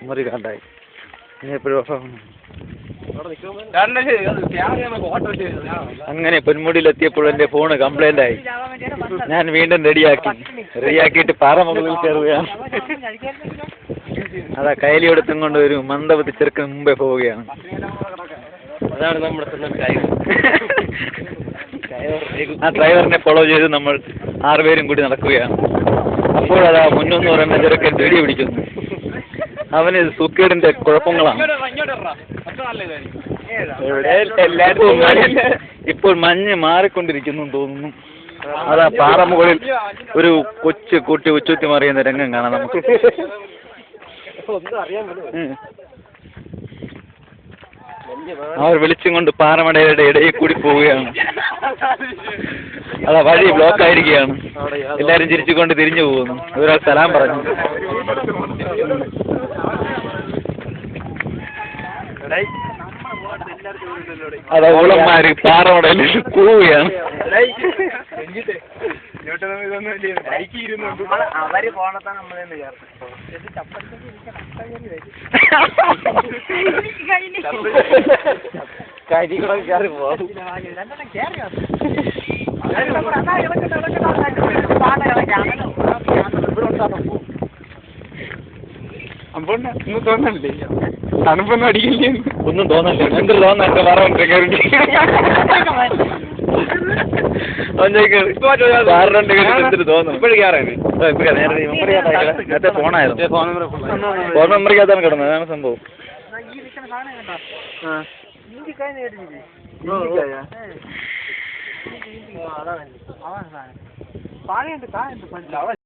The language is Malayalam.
മെമ്മറി കാർഡായി. ഇനി എപ്പോഴും അങ്ങനെ പൊന്മുടിയിലെത്തിയപ്പോൾ എൻ്റെ ഫോണ് കംപ്ലൈൻ്റ് ആയി. ഞാൻ വീണ്ടും റെഡിയാക്കിയിട്ട് പാറമുകളിൽ കയറുകയാണ്. അതാ കൈലിയെടുത്തും കൊണ്ട് ഒരു മന്ദബുദ്ധി ചെറുക്കന് മുമ്പേ പോവുകയാണ്. അതാണ് നമ്മുടെ ആ ഡ്രൈവറിനെ ഫോളോ ചെയ്ത് നമ്മൾ 6 പേരും കൂടി നടക്കുകയാണ്. അപ്പോഴതാ മുന്നോന്ന് പറയുന്ന ചെറുക്കൻ വീഡിയോ പിടിക്കുന്നു. അവന് സുക്കേടിന്റെ കുഴപ്പങ്ങളാണ്. ഇപ്പോൾ മഞ്ഞ് മാറിക്കൊണ്ടിരിക്കുന്നു തോന്നുന്നു. അതാ പാറമുകളിൽ ഒരു കൊച്ചു കുട്ടി ഉച്ചൂത്തി മറിയുന്ന രംഗം കാണാം നമുക്ക്. അവർ വിളിച്ചും കൊണ്ട് പാറമടയുടെ ഇടയിൽ കൂടി പോവുകയാണ്. അതാ വഴി ബ്ലോക്ക് ആയിരിക്കുകയാണ്. എല്ലാരും ചിരിച്ചുകൊണ്ട് തിരിഞ്ഞു പോകുന്നു. ഒരാൾ സലാം പറഞ്ഞു. അതാ ഊളന്മാര് പാറമടയിൽ പോവുകയാണ്. അവര് പോണത്താണ് നമ്മളെന്ന് ചേർത്ത് കരികൂടെ കയറി പോകും. അപ്പോൾ ഒന്നും തോന്നല്ലേ? തണുപ്പൊന്നും അടിക്കില്ലേ? ഒന്നും തോന്നല്ലേ? എന്തൊരു തോന്നല്ലേ? പറഞ്ഞിട്ട് നേരത്തെ ഫോണായിരുന്നു. ഫോൺ മെമ്മറിക്കകത്താണ് കിടന്നത്. അതാണ് സംഭവം.